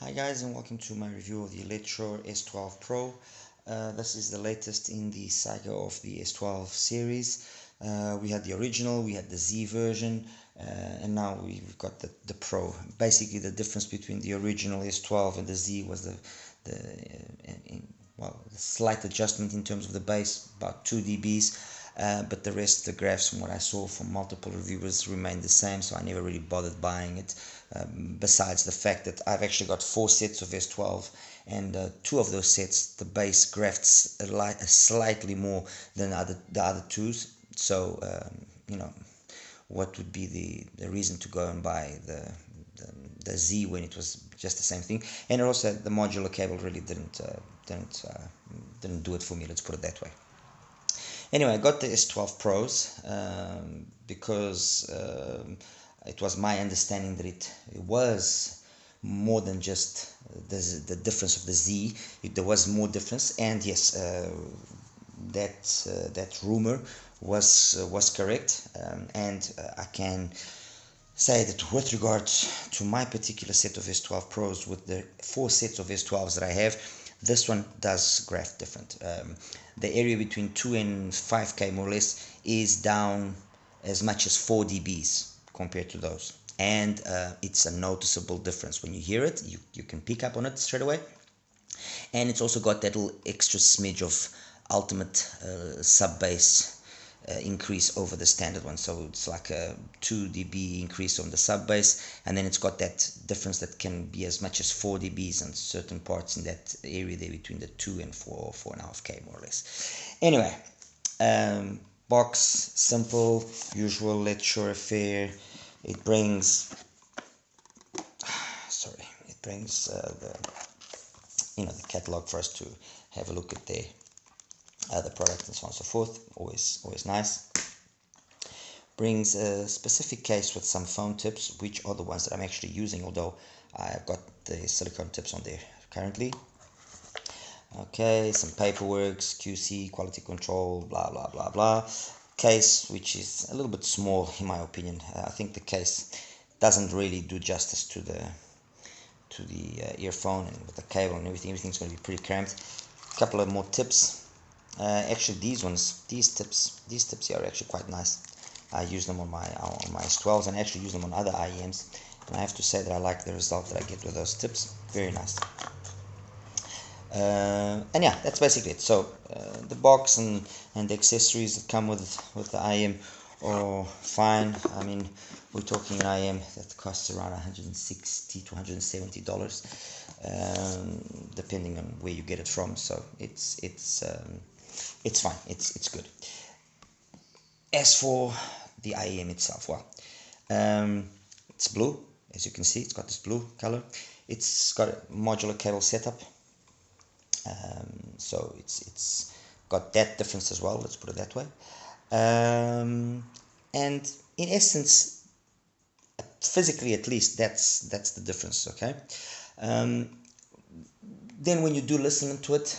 Hi guys, and welcome to my review of the LETSHUOER S12 Pro. This is the latest in the saga of the S12 series. We had the original, we had the Z version, and now we've got the Pro. Basically the difference between the original S12 and the Z was the slight adjustment in terms of the bass, about 2 dBs. But the rest of the graphs, from what I saw from multiple reviewers, remained the same, so I never really bothered buying it. Besides the fact that I've actually got 4 sets of S12, and 2 of those sets, the bass graphs slightly more than the other 2s. So, what would be the reason to go and buy the Z when it was just the same thing? And also, the modular cable really didn't do it for me. Let's put it that way. Anyway, I got the S12 Pros because it was my understanding that it was more than just the difference of the Z. There was more difference, and yes, that rumor was correct, and I can say that with regards to my particular set of S12 Pros, with the 4 sets of S12s that I have, this one does graph different. The area between 2 and 5K more or less is down as much as 4 dBs compared to those, and it's a noticeable difference. When you hear it, you can pick up on it straight away. And it's also got that little extra smidge of ultimate sub bass increase over the standard one. So it's like a 2 dB increase on the sub bass, and then it's got that difference that can be as much as 4 dBs on certain parts in that area there between the 2 and 4.5K more or less. Anyway, box, simple, usual LETSHUOER affair. It brings the catalog for us to have a look at the product and so on and so forth. Always nice. Brings a specific case with some foam tips, which are the ones that I'm actually using, although I've got the silicone tips on there currently. Okay, some paperwork, QC, quality control, blah blah blah blah. Case, which is a little bit small in my opinion. I think the case doesn't really do justice to the earphone, and with the cable and everything's going to be pretty cramped. A couple of more tips. Actually, these tips here are actually quite nice. I use them on my S12s, and actually use them on other IEMs, and I have to say that I like the result that I get with those tips. Very nice. And yeah, that's basically it. So the box and the accessories that come with the IEM are fine. I mean, we're talking an IEM that costs around $160 to $170, depending on where you get it from. So it's fine. It's good. As for the IEM itself, well, it's blue, as you can see. It's got this blue color. It's got a modular cable setup. So it's got that difference as well, let's put it that way. And in essence, physically at least, that's the difference, okay? Then when you do listen to it,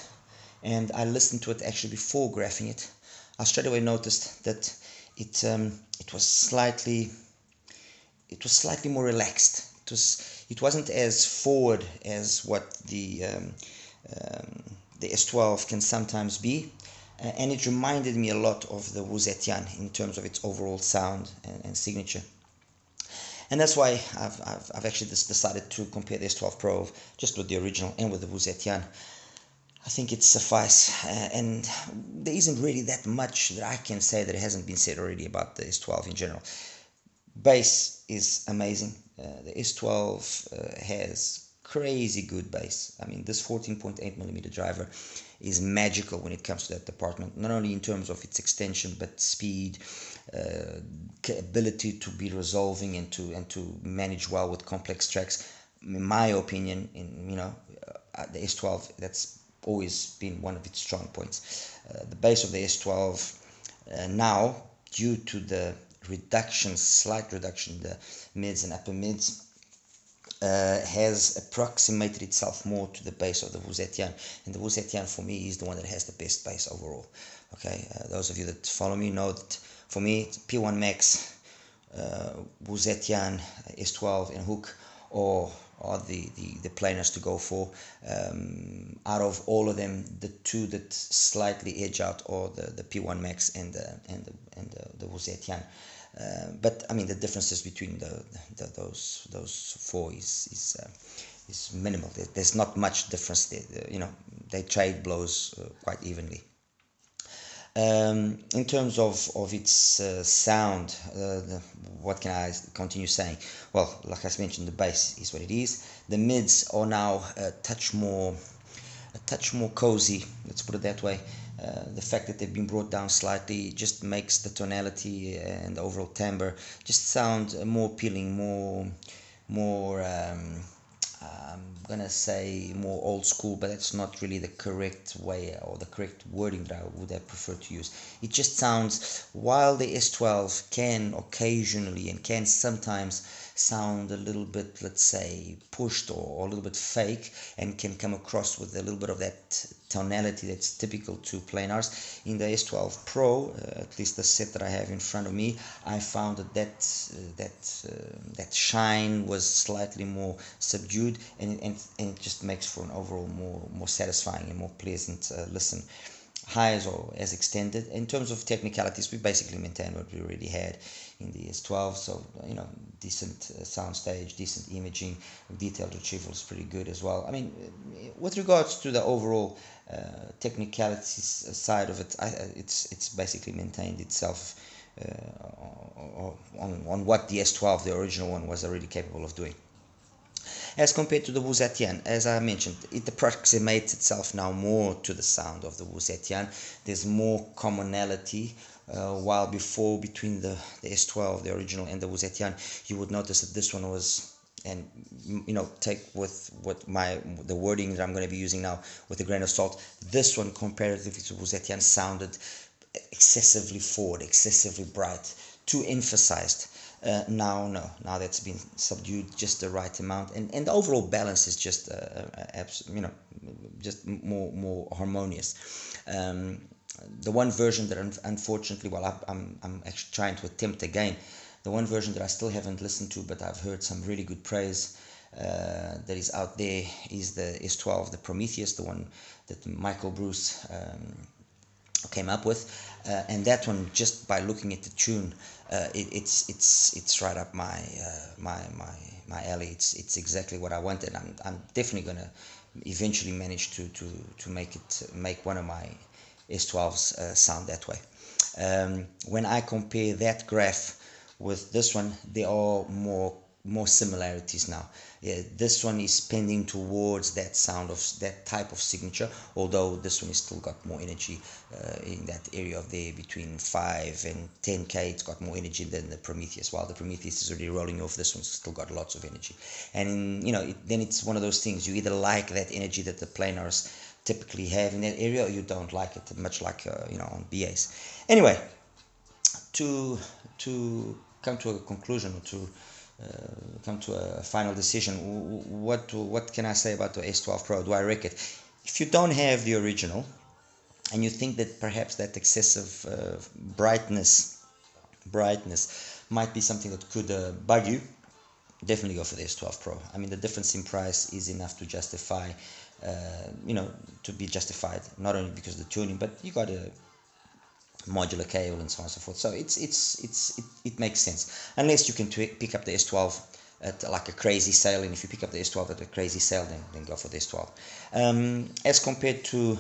and I listened to it actually before graphing it, I straight away noticed that it was slightly more relaxed. It wasn't as forward as what the S12 can sometimes be, and it reminded me a lot of the Wuzetian in terms of its overall sound and signature. And that's why I've actually decided to compare the S12 Pro just with the original and with the Wuzetian. I think it's suffice, and there isn't really that much that I can say that hasn't been said already about the S12 in general. Bass is amazing. The S12 has crazy good bass. I mean, this 14.8mm driver is magical when it comes to that department, not only in terms of its extension, but speed, ability to be resolving and to manage well with complex tracks. In my opinion, the S12, that's always been one of its strong points. The bass of the S12 now, due to the slight reduction in the mids and upper mids, has approximated itself more to the bass of the Wuzetian, and the Wuzetian for me is the one that has the best bass overall. Okay, those of you that follow me know that for me, P1 Max, Wuzetian, S12 and Hook, or the planers to go for. Out of all of them, the two that slightly edge out are the P1 Max and the Wuzetian. But I mean, the differences between those four is minimal. There's not much difference there. You know, they trade blows quite evenly. In terms of its sound, what can I continue saying? Well, like I mentioned, the bass is what it is. The mids are now a touch more cozy. Let's put it that way. The fact that they've been brought down slightly just makes the tonality and the overall timbre just sound more appealing, more I'm gonna say more old school, but that's not really the correct way or the correct wording that I would have preferred to use. It just sounds, while the S12 can occasionally and can sometimes sound a little bit, let's say, pushed or a little bit fake, and can come across with a little bit of that tonality that's typical to planars. In the S12 Pro, at least the set that I have in front of me, I found that shine was slightly more subdued, and it just makes for an overall more satisfying and more pleasant listen. Highs or as extended. In terms of technicalities, we basically maintain what we already had in the S12, so you know, decent sound stage, decent imaging, detailed retrieval is pretty good as well. I mean, with regards to the overall technicalities side of it, it's basically maintained itself on what the S12, the original one, was already capable of doing. As compared to the Wuzetian, as I mentioned, it approximates itself now more to the sound of the Wuzetian. There's more commonality, while before, between the S12, the original, and the Wuzetian, you would notice that this one was, and you know, take with the wording that I'm going to be using now with a grain of salt, this one comparatively to Wuzetian sounded excessively forward, excessively bright, too emphasized. Now that's been subdued just the right amount, and the overall balance is just you know, just more harmonious. The one version that unfortunately, well, I'm actually trying to attempt again, the one version that I still haven't listened to, but I've heard some really good praise that is out there, is the S12, the Prometheus, the one that Michael Bruce came up with, and that one, just by looking at the tune, it's right up my alley. It's exactly what I wanted. I'm definitely gonna eventually manage to make one of my S12s sound that way. When I compare that graph with this one, there are more similarities now. Yeah, this one is pending towards that sound of that type of signature, although this one has still got more energy in that area of there between 5 and 10k. It's got more energy than the Prometheus. While the Prometheus is already rolling off, this one's still got lots of energy. And you know, then it's one of those things, you either like that energy that the planars typically have in that area, or you don't like it, much like you know, on BAs. Anyway, to come to a conclusion, or to come to a final decision, what can I say about the S12 Pro? Do I wreck it? If you don't have the original, and you think that perhaps that excessive brightness might be something that could bug you, definitely go for the S12 Pro. I mean, the difference in price is enough to justify, you know, to be justified, not only because of the tuning, but you got a modular cable and so on and so forth. So it makes sense, unless you can pick up the S12 at like a crazy sale. And if you pick up the S12 at a crazy sale, then go for the S12. As compared to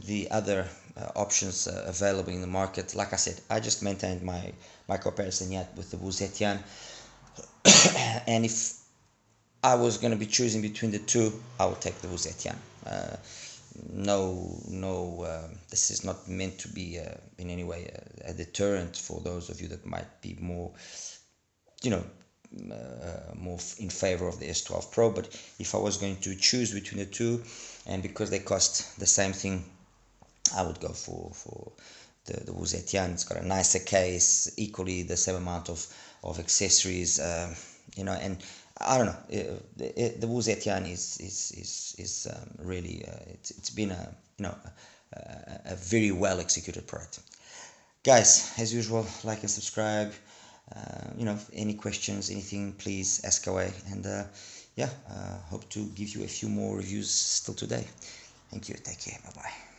the other options available in the market, like I said, I just maintained my comparison yet with the Wuzetian. And if I was going to be choosing between the two, I would take the Wuzetian. This is not meant to be in any way a deterrent for those of you that might be more, you know, more in favor of the S12 Pro. But if I was going to choose between the two, and because they cost the same thing, I would go for the Wuzetian. It's got a nicer case, equally the same amount of accessories, you know, and I don't know. The Wuzetian is really it's been a very well executed product. Guys, as usual, like and subscribe. You know, any questions, anything, please ask away. And yeah, hope to give you a few more reviews still today. Thank you. Take care. Bye bye.